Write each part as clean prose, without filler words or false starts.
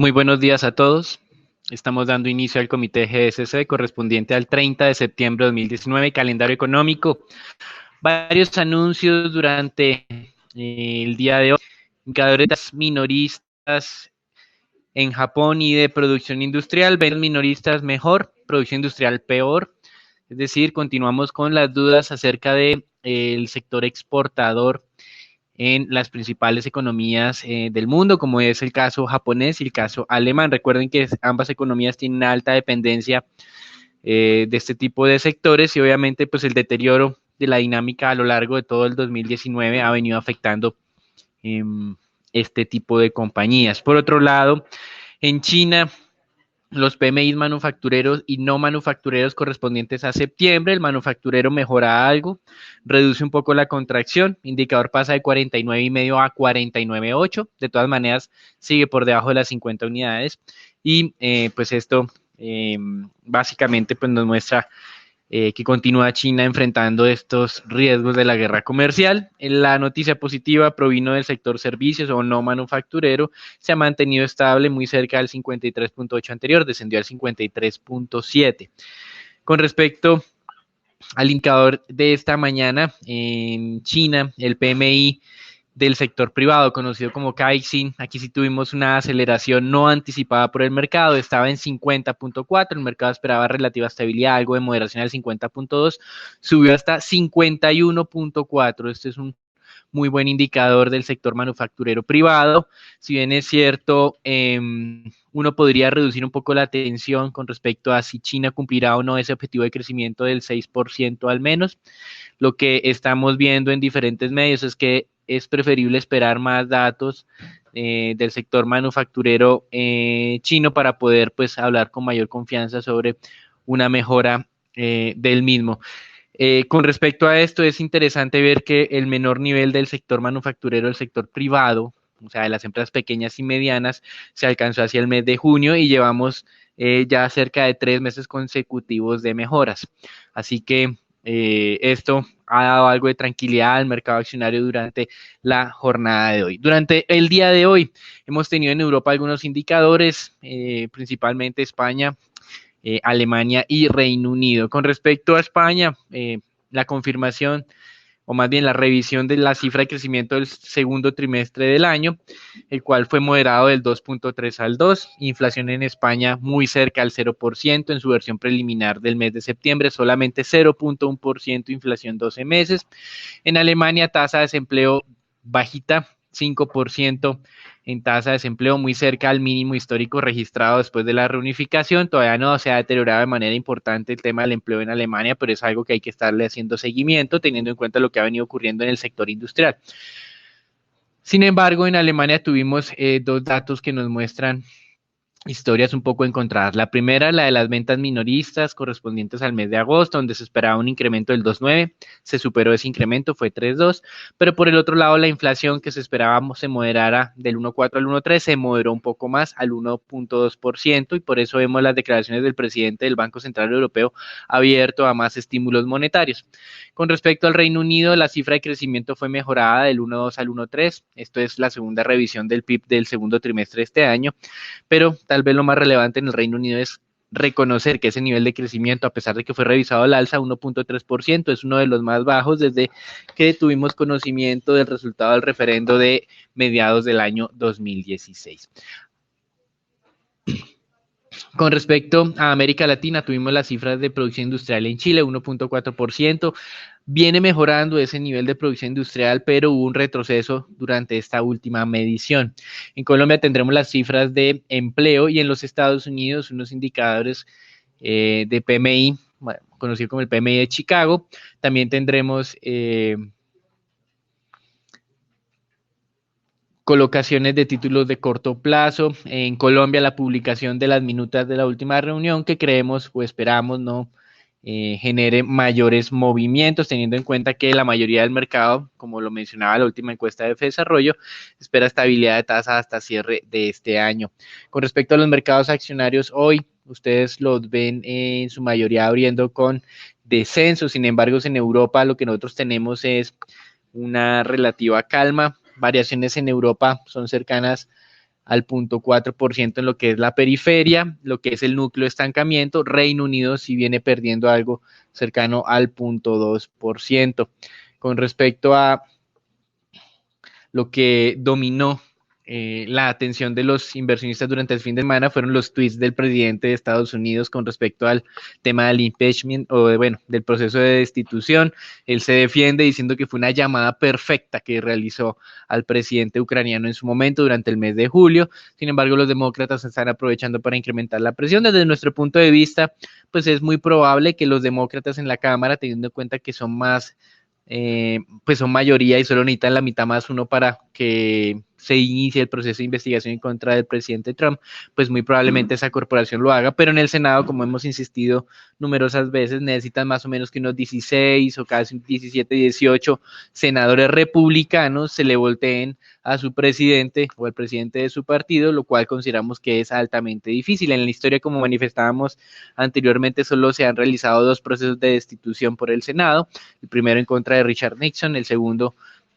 Muy buenos días a todos. Estamos dando inicio al comité GSC correspondiente al 30 de septiembre de 2019, calendario económico. Varios anuncios durante el día de hoy. Indicadores minoristas en Japón y de producción industrial. Ventas minoristas mejor, producción industrial peor. Es decir, continuamos con las dudas acerca de el sector exportador en las principales economías del mundo, como es el caso japonés y el caso alemán. Recuerden que ambas economías tienen una alta dependencia de este tipo de sectores y obviamente pues el deterioro de la dinámica a lo largo de todo el 2019 ha venido afectando eh, este tipo de compañías. Por otro lado, en China los PMI manufactureros y no manufactureros correspondientes a septiembre. El manufacturero mejora algo, reduce un poco la contracción, indicador pasa de 49,5 a 49,8. De todas maneras, sigue por debajo de las 50 unidades. Y pues esto básicamente pues nos muestra que continúa China enfrentando estos riesgos de la guerra comercial. La noticia positiva provino del sector servicios o no manufacturero, se ha mantenido estable muy cerca del 53,8 anterior, descendió al 53,7. Con respecto al indicador de esta mañana, en China, el PMI del sector privado, conocido como Caixin. Aquí sí tuvimos una aceleración no anticipada por el mercado, estaba en 50,4, el mercado esperaba relativa estabilidad, algo de moderación al 50,2, subió hasta 51,4. Este es un muy buen indicador del sector manufacturero privado. Si bien es cierto, uno podría reducir un poco la atención con respecto a si China cumplirá o no ese objetivo de crecimiento del 6% al menos. Lo que estamos viendo en diferentes medios es que es preferible esperar más datos del sector manufacturero chino para poder pues hablar con mayor confianza sobre una mejora del mismo. Con respecto a esto, es interesante ver que el menor nivel del sector manufacturero, el sector privado, o sea, de las empresas pequeñas y medianas, se alcanzó hacia el mes de junio y llevamos ya cerca de 3 meses consecutivos de mejoras. Así que esto ha dado algo de tranquilidad al mercado accionario durante la jornada de hoy. Durante el día de hoy hemos tenido en Europa algunos indicadores, principalmente España, Alemania y Reino Unido. Con respecto a España, la confirmación o más bien la revisión de la cifra de crecimiento del segundo trimestre del año, el cual fue moderado del 2,3 al 2, inflación en España muy cerca al 0% en su versión preliminar del mes de septiembre, solamente 0,1% inflación 12 meses. En Alemania, tasa de desempleo bajita, 5% en tasa de desempleo, muy cerca al mínimo histórico registrado después de la reunificación. Todavía no se ha deteriorado de manera importante el tema del empleo en Alemania, pero es algo que hay que estarle haciendo seguimiento, teniendo en cuenta lo que ha venido ocurriendo en el sector industrial. Sin embargo, en Alemania tuvimos dos datos que nos muestran historias un poco encontradas. La primera, la de las ventas minoristas correspondientes al mes de agosto, donde se esperaba un incremento del 2,9, se superó ese incremento, fue 3,2, pero por el otro lado la inflación que se esperaba se moderara del 1,4 al 1,3, se moderó un poco más al 1,2% y por eso vemos las declaraciones del presidente del Banco Central Europeo abierto a más estímulos monetarios. Con respecto al Reino Unido, la cifra de crecimiento fue mejorada del 1,2 al 1,3, esto es la segunda revisión del PIB del segundo trimestre de este año, pero tal vez lo más relevante en el Reino Unido es reconocer que ese nivel de crecimiento, a pesar de que fue revisado al alza, 1,3%, es uno de los más bajos desde que tuvimos conocimiento del resultado del referendo de mediados del año 2016. Con respecto a América Latina, tuvimos las cifras de producción industrial en Chile, 1,4%. Viene mejorando ese nivel de producción industrial, pero hubo un retroceso durante esta última medición. En Colombia tendremos las cifras de empleo y en los Estados Unidos unos indicadores de PMI, bueno, conocido como el PMI de Chicago. También tendremos colocaciones de títulos de corto plazo. En Colombia, la publicación de las minutas de la última reunión que creemos o esperamos no genere mayores movimientos, teniendo en cuenta que la mayoría del mercado, como lo mencionaba la última encuesta de Desarrollo, espera estabilidad de tasa hasta cierre de este año. Con respecto a los mercados accionarios, hoy ustedes los ven en su mayoría abriendo con descenso. Sin embargo, en Europa lo que nosotros tenemos es una relativa calma. Variaciones en Europa son cercanas al 0.4% en lo que es la periferia, lo que es el núcleo de estancamiento. Reino Unido sí viene perdiendo algo cercano al 0.2%. Con respecto a lo que dominó la atención de los inversionistas durante el fin de semana fueron los tweets del presidente de Estados Unidos con respecto al tema del impeachment o del proceso de destitución. Él se defiende diciendo que fue una llamada perfecta que realizó al presidente ucraniano en su momento durante el mes de julio. Sin embargo, los demócratas están aprovechando para incrementar la presión. Desde nuestro punto de vista, pues es muy probable que los demócratas en la Cámara, teniendo en cuenta que son más pues son mayoría y solo necesitan la mitad más uno para que se inicie el proceso de investigación en contra del presidente Trump, pues muy probablemente esa corporación lo haga, pero en el Senado, como hemos insistido numerosas veces, necesitan más o menos que unos 16 o casi 17, 18 senadores republicanos se le volteen a su presidente o al presidente de su partido, lo cual consideramos que es altamente difícil. En la historia, como manifestábamos anteriormente, solo se han realizado 2 procesos de destitución por el Senado, el primero en contra de Richard Nixon, el segundo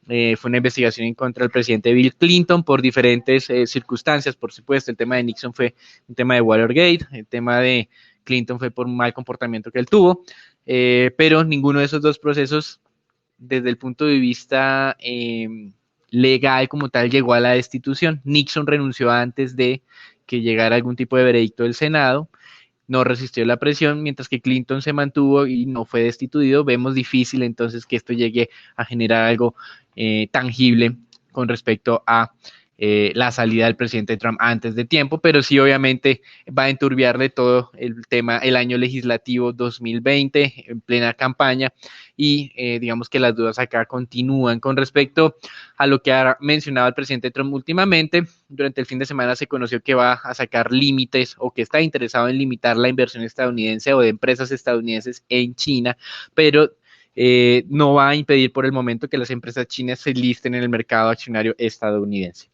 fue una investigación en contra del presidente Bill Clinton por diferentes circunstancias, por supuesto. El tema de Nixon fue un tema de Watergate, el tema de Clinton fue por un mal comportamiento que él tuvo, pero ninguno de esos 2 procesos, desde el punto de vista legal como tal, llegó a la destitución. Nixon renunció antes de que llegara algún tipo de veredicto del Senado, no resistió la presión, mientras que Clinton se mantuvo y no fue destituido. Vemos difícil entonces que esto llegue a generar algo tangible con respecto a la salida del presidente Trump antes de tiempo, pero sí obviamente va a enturbiarle todo el tema, el año legislativo 2020 en plena campaña y digamos que las dudas acá continúan. Con respecto a lo que ha mencionado el presidente Trump últimamente, durante el fin de semana se conoció que va a sacar límites o que está interesado en limitar la inversión estadounidense o de empresas estadounidenses en China, pero no va a impedir por el momento que las empresas chinas se listen en el mercado accionario estadounidense.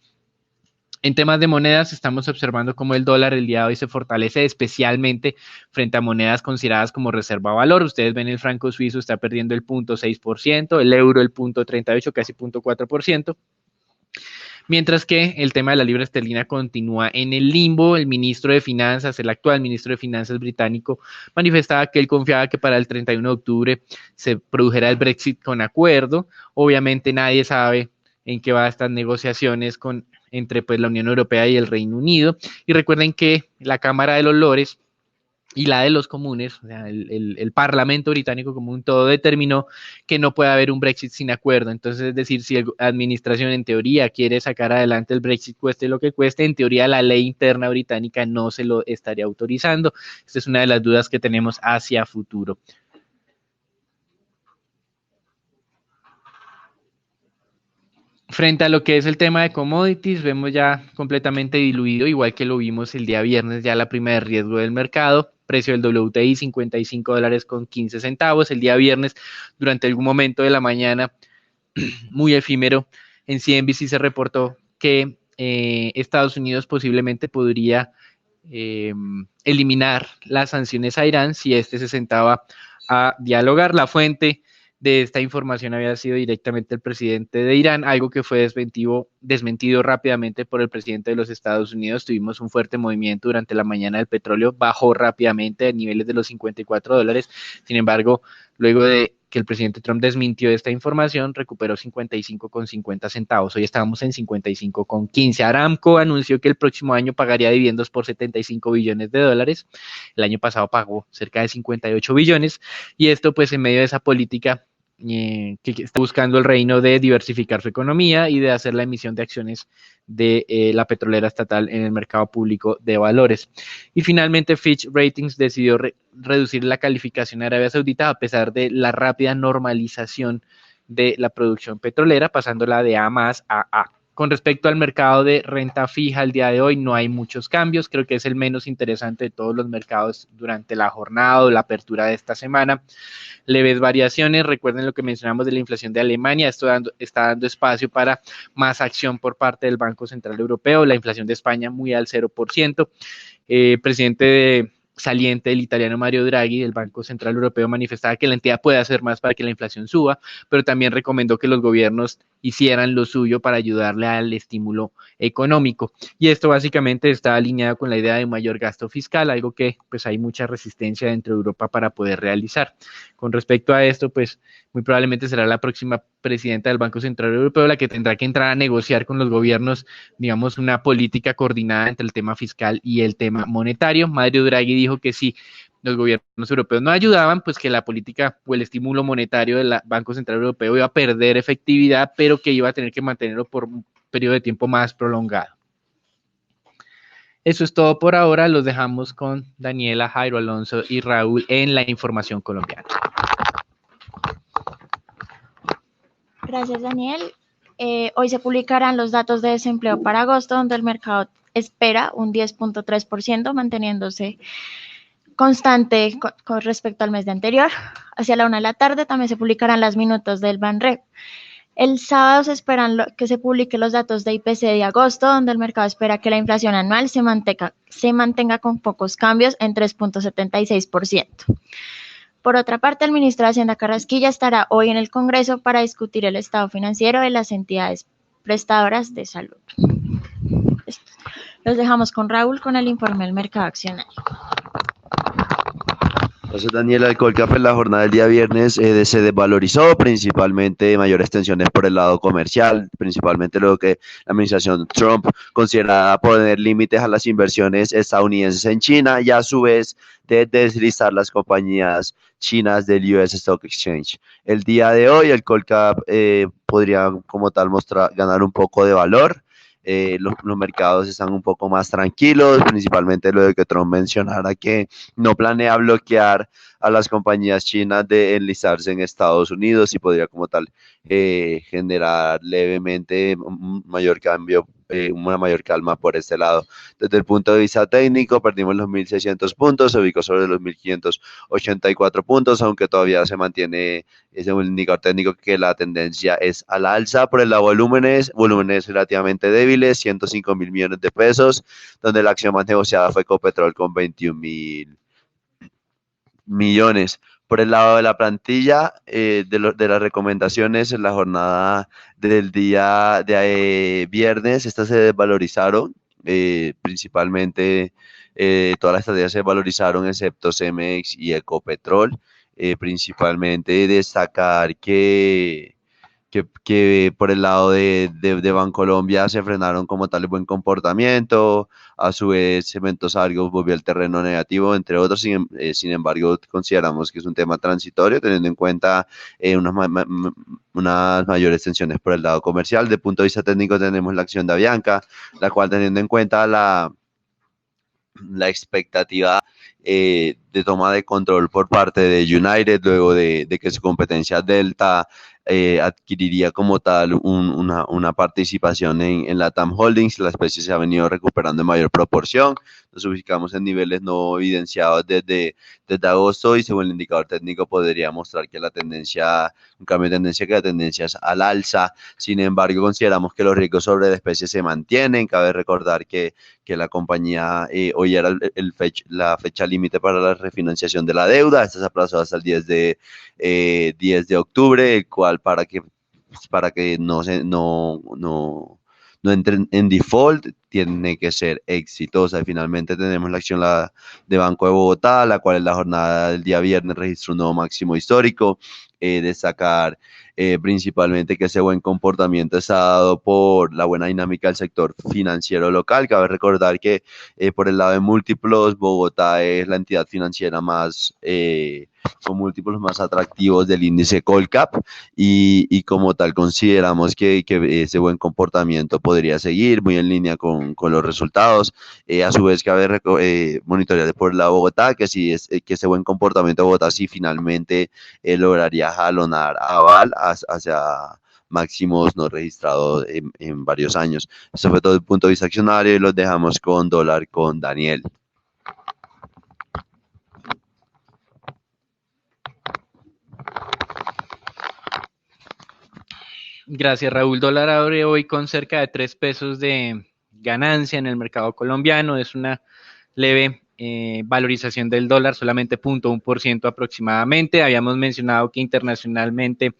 En temas de monedas, estamos observando cómo el dólar el día de hoy se fortalece especialmente frente a monedas consideradas como reserva de valor. Ustedes ven el franco suizo está perdiendo el 0.6%, el euro el 0.38%, casi 0.4%. Mientras que el tema de la libra esterlina continúa en el limbo. El ministro de Finanzas, el actual ministro de Finanzas británico, manifestaba que él confiaba que para el 31 de octubre se produjera el Brexit con acuerdo. Obviamente nadie sabe en qué van estas negociaciones entre pues, la Unión Europea y el Reino Unido. Y recuerden que la Cámara de los Lores y la de los comunes, o sea, el Parlamento británico como un todo determinó que no puede haber un Brexit sin acuerdo. Entonces, es decir, si la administración en teoría quiere sacar adelante el Brexit cueste lo que cueste, en teoría la ley interna británica no se lo estaría autorizando. Esta es una de las dudas que tenemos hacia futuro. Frente a lo que es el tema de commodities, vemos ya completamente diluido, igual que lo vimos el día viernes, ya la prima de riesgo del mercado, precio del WTI $55 con 15 centavos, el día viernes durante algún momento de la mañana, muy efímero, en CNBC se reportó que Estados Unidos posiblemente podría eliminar las sanciones a Irán si este se sentaba a dialogar. La fuente de esta información había sido directamente el presidente de Irán, algo que fue desmentido rápidamente por el presidente de los Estados Unidos. Tuvimos un fuerte movimiento durante la mañana, el petróleo bajó rápidamente a niveles de los $54. Sin embargo, luego de que el presidente Trump desmintió esta información, recuperó 55,50 centavos. Hoy estábamos en 55,15. Aramco anunció que el próximo año pagaría dividendos por $75 billones. El año pasado pagó cerca de 58 billones y esto pues en medio de esa política que está buscando el reino de diversificar su economía y de hacer la emisión de acciones de la petrolera estatal en el mercado público de valores. Y finalmente Fitch Ratings decidió reducir la calificación a Arabia Saudita a pesar de la rápida normalización de la producción petrolera, pasándola de A más a A. Con respecto al mercado de renta fija, el día de hoy no hay muchos cambios, creo que es el menos interesante de todos los mercados durante la jornada o la apertura de esta semana. Leves variaciones, recuerden lo que mencionamos de la inflación de Alemania, esto está dando espacio para más acción por parte del Banco Central Europeo, la inflación de España muy al 0%, presidente saliente del italiano Mario Draghi del Banco Central Europeo manifestaba que la entidad puede hacer más para que la inflación suba, pero también recomendó que los gobiernos hicieran lo suyo para ayudarle al estímulo económico. Y esto básicamente está alineado con la idea de mayor gasto fiscal, algo que pues hay mucha resistencia dentro de Europa para poder realizar. Con respecto a esto, pues muy probablemente será la próxima presidenta del Banco Central Europeo la que tendrá que entrar a negociar con los gobiernos, digamos, una política coordinada entre el tema fiscal y el tema monetario. Mario Draghi dijo que sí, los gobiernos europeos no ayudaban, pues que la política o el estímulo monetario del Banco Central Europeo iba a perder efectividad, pero que iba a tener que mantenerlo por un periodo de tiempo más prolongado. Eso es todo por ahora, los dejamos con Daniela, Jairo, Alonso y Raúl en la información colombiana. Gracias, Daniel. Hoy se publicarán los datos de desempleo para agosto, donde el mercado espera un 10.3%, manteniéndose constante con respecto al mes de anterior. Hacia la 1 de la tarde también se publicarán las minutos del Banrep. El sábado se esperan que se publiquen los datos de IPC de agosto, donde el mercado espera que la inflación anual se mantenga con pocos cambios en 3.76%. Por otra parte, el ministro de Hacienda Carrasquilla estará hoy en el Congreso para discutir el estado financiero de las entidades prestadoras de salud. Los dejamos con Raúl con el informe del mercado accionario. Entonces, Daniela, el Colcap en la jornada del día viernes se desvalorizó, principalmente mayores tensiones por el lado comercial, principalmente lo que la administración Trump considera poner límites a las inversiones estadounidenses en China y a su vez de deslistar las compañías chinas del US Stock Exchange. El día de hoy el Colcap podría como tal ganar un poco de valor. Los mercados están un poco más tranquilos, principalmente lo de que Trump mencionara que no planea bloquear a las compañías chinas de enlistarse en Estados Unidos y podría como tal generar levemente un mayor cambio, una mayor calma por este lado. Desde el punto de vista técnico, perdimos los 1.600 puntos, se ubicó sobre los 1.584 puntos, aunque todavía se mantiene ese indicador técnico que la tendencia es a la alza. Por el lado volúmenes relativamente débiles, 105.000 millones de pesos, donde la acción más negociada fue Ecopetrol con 21.000 millones. Por el lado de la plantilla, de las recomendaciones en la jornada del día de viernes, estas se desvalorizaron, principalmente todas las estrategias se valorizaron excepto Cemex y Ecopetrol. Principalmente destacar que por el lado de Bancolombia se frenaron como tal el buen comportamiento, a su vez Cementos Argos volvió al terreno negativo, entre otros, sin embargo consideramos que es un tema transitorio, teniendo en cuenta unas mayores tensiones por el lado comercial. De punto de vista técnico tenemos la acción de Avianca, la cual teniendo en cuenta la expectativa de toma de control por parte de United, luego de que su competencia Delta adquiriría como tal una participación en la TAM Holdings. La especie se ha venido recuperando en mayor proporción. Nos ubicamos en niveles no evidenciados desde agosto y según el indicador técnico podría mostrar que un cambio de tendencia, que la tendencia es al alza. Sin embargo, consideramos que los riesgos sobre la especie se mantienen. Cabe recordar que la compañía hoy era la fecha límite para la refinanciación de la deuda. Esta se aplazó hasta el 10 de octubre, el cual para que no entren en default, tiene que ser exitosa. Y finalmente tenemos la acción de Banco de Bogotá, la cual en la jornada del día viernes registró un nuevo máximo histórico. Destacar principalmente que ese buen comportamiento está dado por la buena dinámica del sector financiero local. Cabe recordar que por el lado de múltiplos, Bogotá es la entidad financiera con múltiplos más atractivos del índice Colcap y como tal consideramos que ese buen comportamiento podría seguir muy en línea con los resultados. A su vez cabe monitorear por el lado de Bogotá que ese buen comportamiento de Bogotá sí finalmente lograría jalonar a Aval hacia máximos no registrados en varios años. Eso fue todo el punto de vista accionario y los dejamos con dólar con Daniel. Gracias, Raúl. Dólar abre hoy con cerca de 3 pesos de ganancia en el mercado colombiano. Es una leve valorización del dólar, solamente 0.1% aproximadamente. Habíamos mencionado que internacionalmente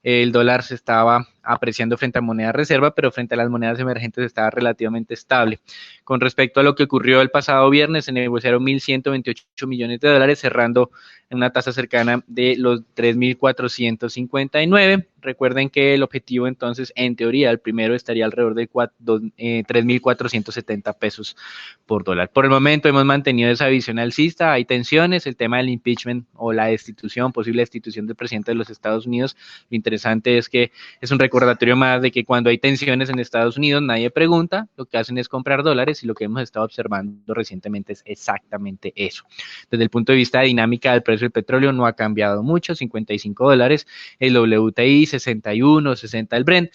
el dólar se estaba apreciando frente a moneda reserva, pero frente a las monedas emergentes estaba relativamente estable. Con respecto a lo que ocurrió el pasado viernes, se negociaron 1.128 millones de dólares, cerrando en una tasa cercana de los 3.459. Recuerden que el objetivo entonces, en teoría, el primero estaría alrededor de 3.470 pesos por dólar. Por el momento hemos mantenido esa visión alcista, hay tensiones, el tema del impeachment o la destitución, posible destitución del presidente de los Estados Unidos. Lo interesante es que es un recordatorio más de que cuando hay tensiones en Estados Unidos nadie pregunta, lo que hacen es comprar dólares y lo que hemos estado observando recientemente es exactamente eso. Desde el punto de vista de dinámica del precio del petróleo no ha cambiado mucho, 55 dólares, el WTI 61, 60 el Brent,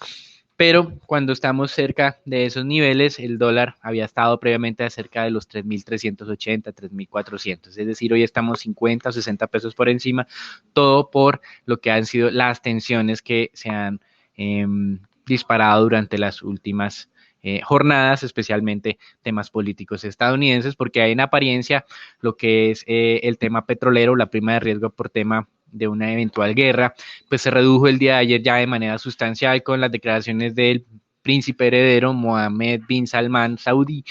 pero cuando estamos cerca de esos niveles, el dólar había estado previamente cerca de los 3.380, 3.400, es decir, hoy estamos 50 o 60 pesos por encima, todo por lo que han sido las tensiones que se han disparado durante las últimas jornadas, especialmente temas políticos estadounidenses, porque hay en apariencia lo que es el tema petrolero, la prima de riesgo por tema de una eventual guerra, pues se redujo el día de ayer ya de manera sustancial con las declaraciones del príncipe heredero Mohammed bin Salman Saudí,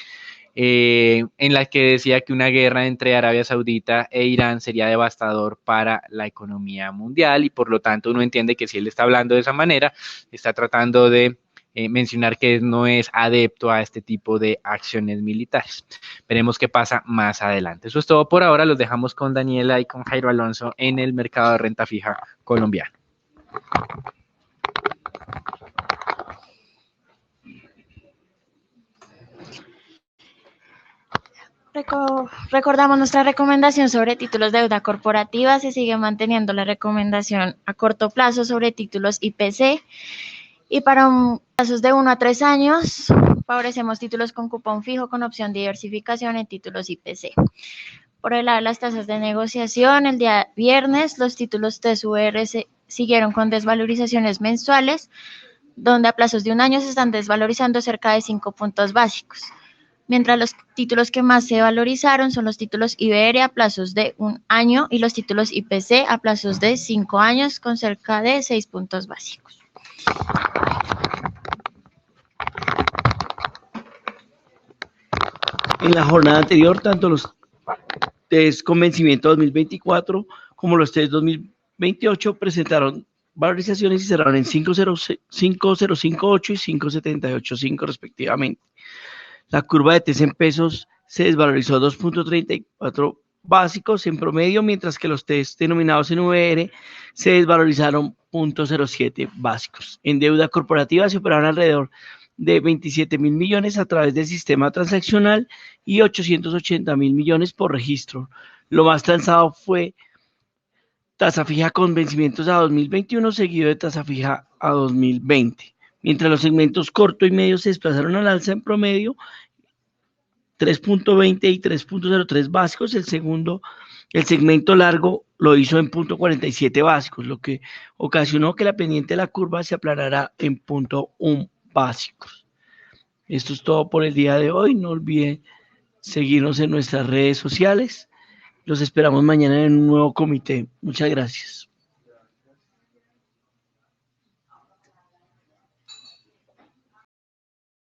en la que decía que una guerra entre Arabia Saudita e Irán sería devastador para la economía mundial y por lo tanto uno entiende que si él está hablando de esa manera, está tratando de mencionar que no es adepto a este tipo de acciones militares. Veremos qué pasa más adelante. Eso es todo por ahora. Los dejamos con Daniela y con Jairo Alonso en el mercado de renta fija colombiano. Recordamos nuestra recomendación sobre títulos de deuda corporativa. Se sigue manteniendo la recomendación a corto plazo sobre títulos IPC. Y para plazos de 1 a 3 años, favorecemos títulos con cupón fijo con opción de diversificación en títulos IPC. Por el lado de las tasas de negociación, el día viernes los títulos TSUR siguieron con desvalorizaciones mensuales, donde a plazos de un año se están desvalorizando cerca de 5 puntos básicos. Mientras los títulos que más se valorizaron son los títulos IBR a plazos de 1 año y los títulos IPC a plazos de 5 años con cerca de 6 puntos básicos. En la jornada anterior, tanto los test con vencimiento 2024 como los test 2028 presentaron valorizaciones y cerraron en 5.058 y 5.785 respectivamente. La curva de test en pesos se desvalorizó 2.34 básicos en promedio, mientras que los test denominados en VR se desvalorizaron 0.07 básicos. En deuda corporativa se operaron alrededor de 27.000 millones a través del sistema transaccional y 880.000 millones por registro. Lo más transado fue tasa fija con vencimientos a 2021, seguido de tasa fija a 2020. Mientras los segmentos corto y medio se desplazaron al alza en promedio, 3.20 y 3.03 básicos, el segmento largo lo hizo en 0.47 básicos, lo que ocasionó que la pendiente de la curva se aplanara en 0.1 básicos. Esto es todo por el día de hoy. No olviden seguirnos en nuestras redes sociales. Los esperamos mañana en un nuevo comité. Muchas gracias.